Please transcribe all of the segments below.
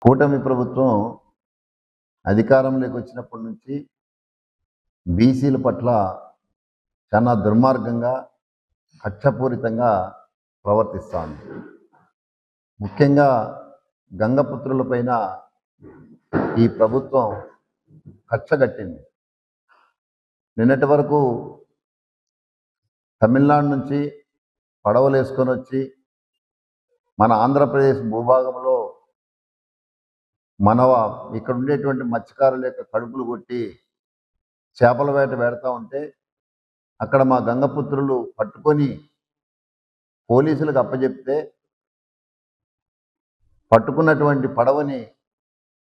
కూటమి ప్రభుత్వం అధికారంలోకి వచ్చినప్పటి నుంచి బీసీల పట్ల చాలా దుర్మార్గంగా కక్షపూరితంగా ప్రవర్తిస్తోంది. ముఖ్యంగా గంగపుత్రులపైన ఈ ప్రభుత్వం కక్షగట్టింది. నిన్నటి వరకు తమిళనాడు నుంచి పడవలు వేసుకొని వచ్చి మన ఆంధ్రప్రదేశ్ భూభాగంలో ఇక్కడ ఉండేటువంటి మత్స్యకారుల యొక్క కడుపులు కొట్టి చేపల వేట పెడతా ఉంటే అక్కడ మా గంగపుత్రులు పట్టుకొని పోలీసులకు అప్పచెప్తే పట్టుకున్నటువంటి పడవని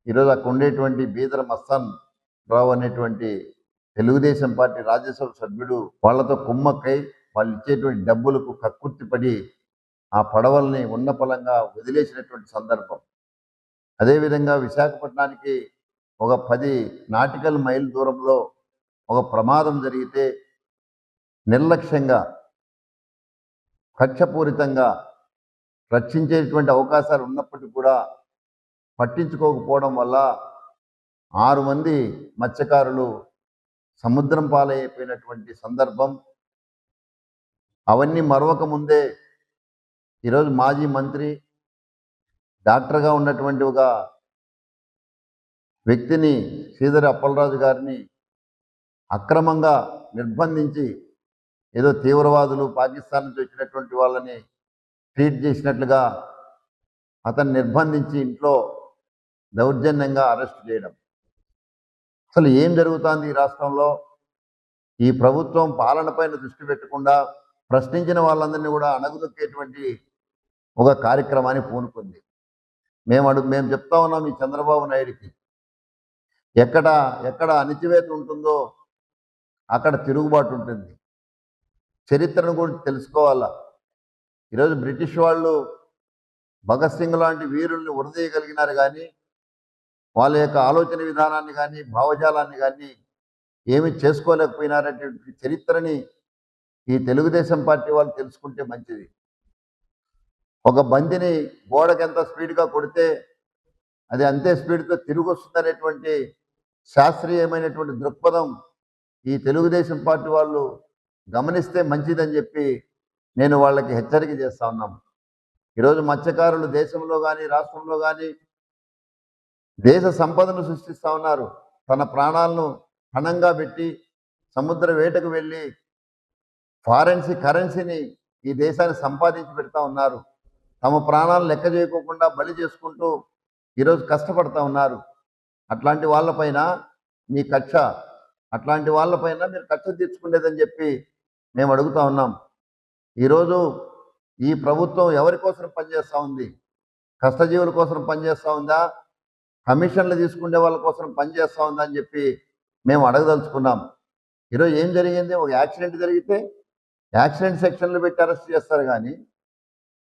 ఈరోజు అక్కడ ఉండేటువంటి బీదర మస్తాన్ రావు అనేటువంటి తెలుగుదేశం పార్టీ రాజ్యసభ సభ్యుడు వాళ్ళతో కుమ్మక్కై వాళ్ళు ఇచ్చేటువంటి డబ్బులకు కక్కుర్తిపడి ఆ పడవల్ని ఉన్నపలంగా వదిలేసినటువంటి సందర్భం. అదేవిధంగా విశాఖపట్నానికి ఒక 10 నాటికల్ మైల్ దూరంలో ఒక ప్రమాదం జరిగితే నిర్లక్ష్యంగా కక్షపూరితంగా రక్షించేటువంటి అవకాశాలు ఉన్నప్పటికీ కూడా పట్టించుకోకపోవడం వల్ల 6 మంది మత్స్యకారులు సముద్రం పాలైపోయినటువంటి సందర్భం. అవన్నీ మరొక ముందే ఈరోజు మాజీ మంత్రి డాక్టర్గా ఉన్నటువంటి ఒక వ్యక్తిని శ్రీధర్ అప్పలరాజు గారిని అక్రమంగా నిర్బంధించి ఏదో తీవ్రవాదులు పాకిస్తాన్ నుంచి వచ్చినటువంటి వాళ్ళని ట్రీట్ చేసినట్లుగా అతన్ని నిర్బంధించి ఇంట్లో దౌర్జన్యంగా అరెస్ట్ చేయడం. అసలు ఏం జరుగుతుంది ఈ రాష్ట్రంలో? ఈ ప్రభుత్వం పాలనపైన దృష్టి పెట్టకుండా ప్రశ్నించిన వాళ్ళందరినీ కూడా అణగదొక్కేటువంటి ఒక కార్యక్రమాన్ని పూనుకుంది. మేము చెప్తా ఉన్నాం ఈ చంద్రబాబు నాయుడికి, ఎక్కడ అణిచివేత ఉంటుందో అక్కడ తిరుగుబాటు ఉంటుంది. చరిత్రను కూడా తెలుసుకోవాలా. ఈరోజు బ్రిటిష్ వాళ్ళు భగత్ సింగ్ లాంటి వీరుల్ని ఉరదీయగలిగినారు, కానీ వాళ్ళ యొక్క ఆలోచన విధానాన్ని కానీ భావజాలాన్ని కానీ ఏమి చేసుకోలేకపోయినారనేటువంటి చరిత్రని ఈ తెలుగుదేశం పార్టీ వాళ్ళు తెలుసుకుంటే మంచిది. ఒక బంతిని గోడకి ఎంత స్పీడ్గా కొడితే అది అంతే స్పీడ్తో తిరిగి వస్తుందనేటువంటి శాస్త్రీయమైనటువంటి దృక్పథం ఈ తెలుగుదేశం పార్టీ వాళ్ళు గమనిస్తే మంచిదని చెప్పి నేను వాళ్ళకి హెచ్చరిక చేస్తా ఉన్నాం. ఈరోజు మత్స్యకారులు దేశంలో కానీ రాష్ట్రంలో కానీ దేశ సంపదను సృష్టిస్తూ ఉన్నారు. తన ప్రాణాలను పణంగా పెట్టి సముద్ర వేటకు వెళ్ళి కరెన్సీని ఈ దేశాన్ని సంపాదించి పెడతా ఉన్నారు. తమ ప్రాణాలను లెక్క చేయకోకుండా బలి చేసుకుంటూ ఈరోజు కష్టపడతా ఉన్నారు. అట్లాంటి వాళ్ళపైన మీ కక్ష, అట్లాంటి వాళ్ళపైన మీరు కక్ష తీర్చుకునేదని చెప్పి మేము అడుగుతా ఉన్నాం. ఈరోజు ఈ ప్రభుత్వం ఎవరి కోసం పనిచేస్తూ ఉంది? కష్టజీవుల కోసం పనిచేస్తూ ఉందా? కమిషన్లు తీసుకునే వాళ్ళ కోసం పనిచేస్తూ ఉందా అని చెప్పి మేము అడగదలుచుకున్నాం. ఈరోజు ఏం జరిగింది? ఒక యాక్సిడెంట్ జరిగితే యాక్సిడెంట్ సెక్షన్లు పెట్టి అరెస్ట్ చేస్తారు, కానీ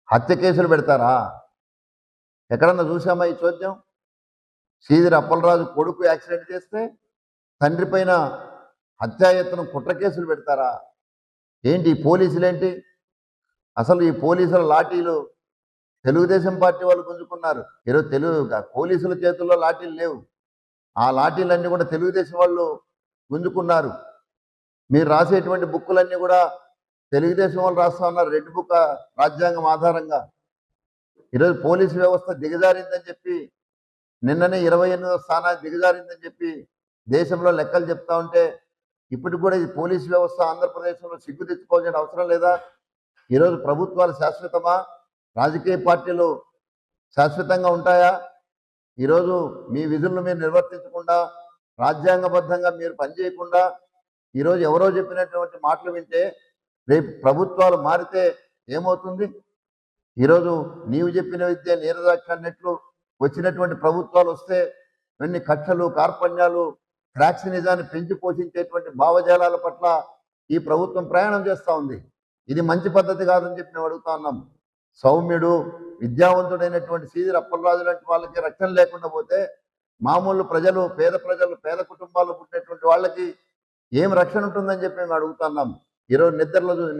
హత్య కేసులు పెడతారా? ఎక్కడన్నా చూసామా ఈ చోద్యం? శ్రీధర్ అప్పలరాజు కొడుకు యాక్సిడెంట్ చేస్తే తండ్రి పైన హత్యాయత్నం కుట్ర కేసులు పెడతారా? ఏంటి పోలీసులు ఏంటి? అసలు ఈ పోలీసుల లాఠీలు తెలుగుదేశం పార్టీ వాళ్ళు గుంజుకున్నారు. ఈరోజు పోలీసుల చేతుల్లో లాఠీలు లేవు. ఆ లాఠీలన్నీ కూడా తెలుగుదేశం వాళ్ళు గుంజుకున్నారు. మీరు రాసేటువంటి బుక్కులన్నీ కూడా తెలుగుదేశం వాళ్ళు రాస్తా ఉన్నారు, రెడ్ బుక్ రాజ్యాంగం ఆధారంగా. ఈరోజు పోలీసు వ్యవస్థ దిగజారిందని చెప్పి నిన్ననే 28వ స్థానానికి దిగజారిందని చెప్పి దేశంలో లెక్కలు చెప్తా ఉంటే ఇప్పటికి కూడా ఈ పోలీసు వ్యవస్థ ఆంధ్రప్రదేశ్లో సిగ్గు తెచ్చుకోవాల్సిన అవసరం లేదా? ఈరోజు ప్రభుత్వాలు శాశ్వతమా? రాజకీయ పార్టీలు శాశ్వతంగా ఉంటాయా? ఈరోజు మీ విధులను మీరు నిర్వర్తించకుండా, రాజ్యాంగబద్ధంగా మీరు పనిచేయకుండా ఈరోజు ఎవరో చెప్పినటువంటి మాటలు వింటే రేపు ప్రభుత్వాలు మారితే ఏమవుతుంది? ఈరోజు నీవు చెప్పిన విద్య నీరదాక్ష అన్నట్లు వచ్చినటువంటి ప్రభుత్వాలు వస్తే ఇవన్నీ కక్షలు, కార్పణ్యాలు, ఫ్రాక్షనిజాన్ని పెంచి పోషించేటువంటి భావజాలాల పట్ల ఈ ప్రభుత్వం ప్రయాణం చేస్తూ ఉంది. ఇది మంచి పద్ధతి కాదని చెప్పి మేము అడుగుతా ఉన్నాం. సౌమ్యుడు, విద్యావంతుడైనటువంటి శ్రీధర్ అప్పలరాజు లాంటి వాళ్ళకి రక్షణ లేకుండా పోతే మామూలు ప్రజలు, పేద కుటుంబాలు పుట్టినటువంటి వాళ్ళకి ఏం రక్షణ ఉంటుందని చెప్పి మేము అడుగుతున్నాం. ఈరోజు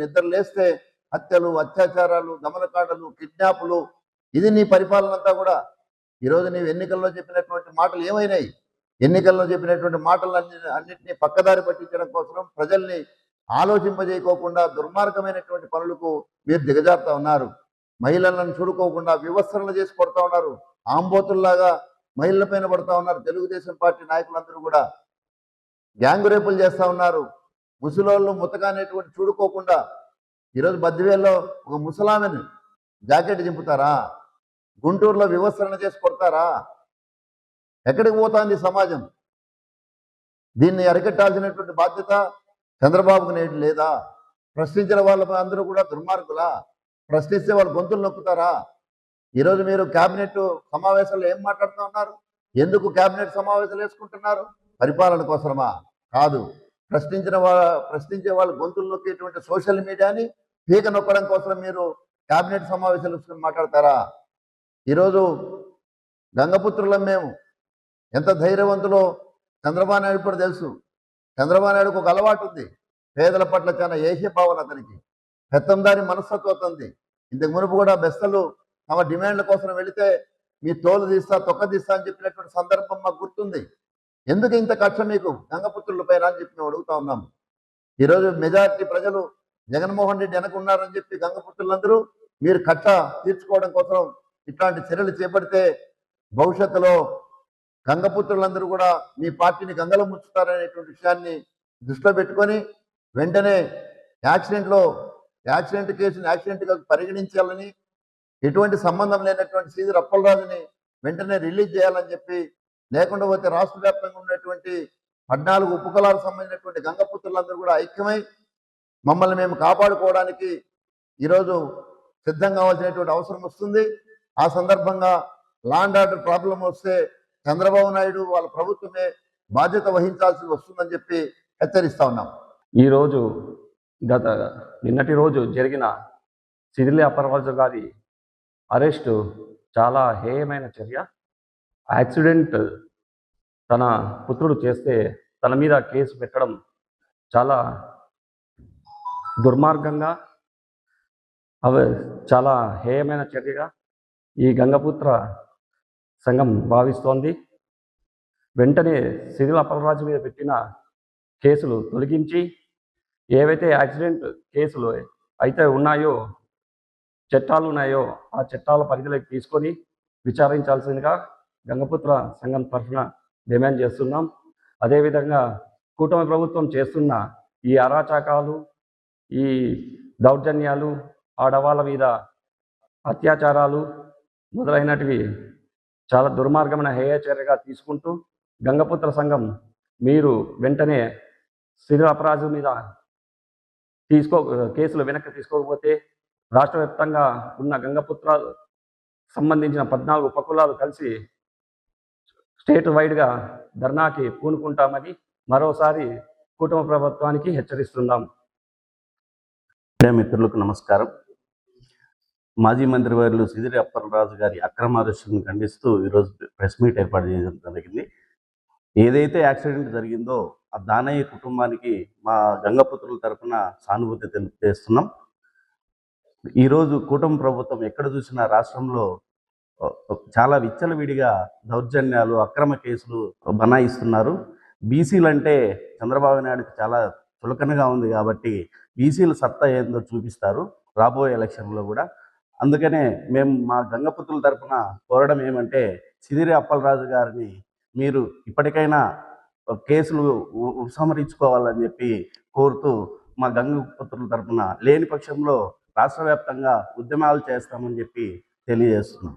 నిద్ర లేస్తే హత్యలు, అత్యాచారాలు, దమనకాండలు, కిడ్నాపులు, ఇది నీ పరిపాలన అంతా కూడా. ఈరోజు నీవు ఎన్నికల్లో చెప్పినటువంటి మాటలు ఏమైనాయి? ఎన్నికల్లో చెప్పినటువంటి అన్నింటినీ పక్కదారి పట్టించడం కోసం ప్రజల్ని ఆలోచింపజేయకోకుండా దుర్మార్గమైనటువంటి పనులకు మీరు దిగజారుతా ఉన్నారు. మహిళలను చూడుకోకుండా వివస్త్రలు చేసి కొడతా ఉన్నారు. ఆంబోతుల్లాగా మహిళల పైన పడతా ఉన్నారు. తెలుగుదేశం పార్టీ నాయకులందరూ కూడా గ్యాంగు రేపులు చేస్తా ఉన్నారు. ముసలోళ్ళు ముతకానేటువంటి చూడుకోకుండా ఈరోజు బద్దివేల్లో ఒక ముసలామెను జాకెట్ చింపుతారా? గుంటూరులో వివస్త్రణ చేసి కొడతారా? ఎక్కడికి పోతుంది సమాజం? దీన్ని అరికట్టాల్సినటువంటి బాధ్యత చంద్రబాబుకు నేటి లేదా? ప్రశ్నించిన వాళ్ళ అందరూ కూడా దుర్మార్గులా? ప్రశ్నిస్తే వాళ్ళు గొంతులు నొక్కుతారా? ఈరోజు మీరు కేబినెట్ సమావేశాల్లో ఏం మాట్లాడుతూ ఉన్నారు? ఎందుకు కేబినెట్ సమావేశాలు వేసుకుంటున్నారు? పరిపాలన కోసమా? కాదు. ప్రశ్నించే వాళ్ళు గొంతులు నొక్కేటువంటి సోషల్ మీడియాని పీక నొక్కడం కోసం మీరు కేబినెట్ సమావేశాలు వేసుకుని మాట్లాడతారా? ఈరోజు గంగపుత్రులం మేము. ఎంత ధైర్యవంతులో చంద్రబాబు నాయుడు కూడా తెలుసు. చంద్రబాబు నాయుడుకు ఒక అలవాటు ఉంది. పేదల పట్ల చాలా ఏహ్య భావన అతనికి, పెత్తందారి మనస్తత్వం ఉంది. ఇంతకు మునుపు కూడా బెస్తలు తమ డిమాండ్ల కోసం వెళితే మీ తోలు తీస్తా తొక్క తీస్తా అని చెప్పినటువంటి సందర్భం మాకు గుర్తుంది. ఎందుకు ఇంత కక్ష మీకు గంగపుత్రుల పైన అని చెప్పి మేము అడుగుతా ఉన్నాం. ఈరోజు మెజారిటీ ప్రజలు జగన్మోహన్ రెడ్డి వెనకున్నారని చెప్పి గంగపుత్రులందరూ మీరు కక్ష తీర్చుకోవడం కోసం ఇట్లాంటి చర్యలు చేపడితే భవిష్యత్తులో గంగపుత్రులందరూ కూడా మీ పార్టీని గంగలో ముంచుతారనేటువంటి విషయాన్ని దృష్టిలో పెట్టుకొని వెంటనే యాక్సిడెంట్ కేసుని యాక్సిడెంట్గా పరిగణించాలని, ఎటువంటి సంబంధం లేనటువంటి శ్రీధర్ అప్పలరాజుని వెంటనే రిలీజ్ చేయాలని చెప్పి, లేకుండా పోతే రాష్ట్ర వ్యాప్తంగా ఉన్నటువంటి 14 ఉపకులాలకు సంబంధించినటువంటి గంగపుత్రులందరూ కూడా ఐక్యమై మమ్మల్ని మేము కాపాడుకోవడానికి ఈరోజు సిద్ధం కావాల్సినటువంటి అవసరం వస్తుంది. ఆ సందర్భంగా లా అండ్ ఆర్డర్ ప్రాబ్లం వస్తే చంద్రబాబు నాయుడు వాళ్ళ ప్రభుత్వమే బాధ్యత వహించాల్సి వస్తుందని చెప్పి హెచ్చరిస్తా ఉన్నాం. ఈరోజు నిన్నటి రోజు జరిగిన సిదిలి అప్పలరాజు గారి అరెస్టు చాలా హేయమైన చర్య. యాక్సిడెంట్ తన పుత్రుడు చేస్తే తన మీద కేసు పెట్టడం చాలా దుర్మార్గంగా, చాలా హేయమైన చర్యగా ఈ గంగపుత్ర సంఘం భావిస్తోంది. వెంటనే సిదిలి అప్పలరాజు మీద పెట్టిన కేసులు తొలగించి, ఏవైతే యాక్సిడెంట్ కేసులు అయితే ఉన్నాయో, చట్టాలు ఉన్నాయో, ఆ చట్టాల పరిధిలోకి తీసుకొని విచారించాల్సిందిగా గంగపుత్ర సంఘం తరఫున డిమాండ్ చేస్తున్నాం. అదేవిధంగా కూటమి ప్రభుత్వం చేస్తున్న ఈ అరాచకాలు, ఈ దౌర్జన్యాలు, ఆడవాళ్ళ మీద అత్యాచారాలు మొదలైనటివి చాలా దుర్మార్గమైన హేయచర్యగా తీసుకుంటూ గంగపుత్ర సంఘం మీరు వెంటనే సిదిలి అప్పలరాజు మీద కేసులు వెనక్కి తీసుకోకపోతే రాష్ట్ర వ్యాప్తంగా ఉన్న గంగపుత్ర సంబంధించిన 14 ఉపకులాలు కలిసి స్టేట్ వైడ్గా ధర్నాకి పూనుకుంటామని మరోసారి కూటమి ప్రభుత్వానికి హెచ్చరిస్తున్నాం. మిత్రులకు నమస్కారం. మాజీ మంత్రివర్యులు సిదిలి అప్పలరాజు గారి అక్రమ అరెస్టును ఖండిస్తూ ఈరోజు ప్రెస్ మీట్ ఏర్పాటు చేయడం జరిగింది. ఏదైతే యాక్సిడెంట్ జరిగిందో ఆ దానయ్య కుటుంబానికి మా గంగపుత్రుల తరఫున సానుభూతి తెలియజేస్తున్నాం. ఈరోజు కూటమి ప్రభుత్వం ఎక్కడ చూసినా రాష్ట్రంలో చాలా విచ్చలవిడిగా దౌర్జన్యాలు, అక్రమ కేసులు బనాయిస్తున్నారు. బీసీలు అంటే చంద్రబాబు నాయుడుకి చాలా చులకనగా ఉంది కాబట్టి బీసీల సత్తా ఏందో చూపిస్తారు రాబోయే ఎలక్షన్లో కూడా. అందుకనే మేము మా గంగపుత్రుల తరఫున కోరడం ఏమంటే, సిదిలి అప్పలరాజు గారిని మీరు ఇప్పటికైనా కేసులు ఉపసంహరించుకోవాలని చెప్పి కోరుతూ మా గంగపుత్రుల తరఫున, లేని పక్షంలో రాష్ట్ర వ్యాప్తంగా ఉద్యమాలు చేస్తామని చెప్పి తెలియజేస్తున్నాం.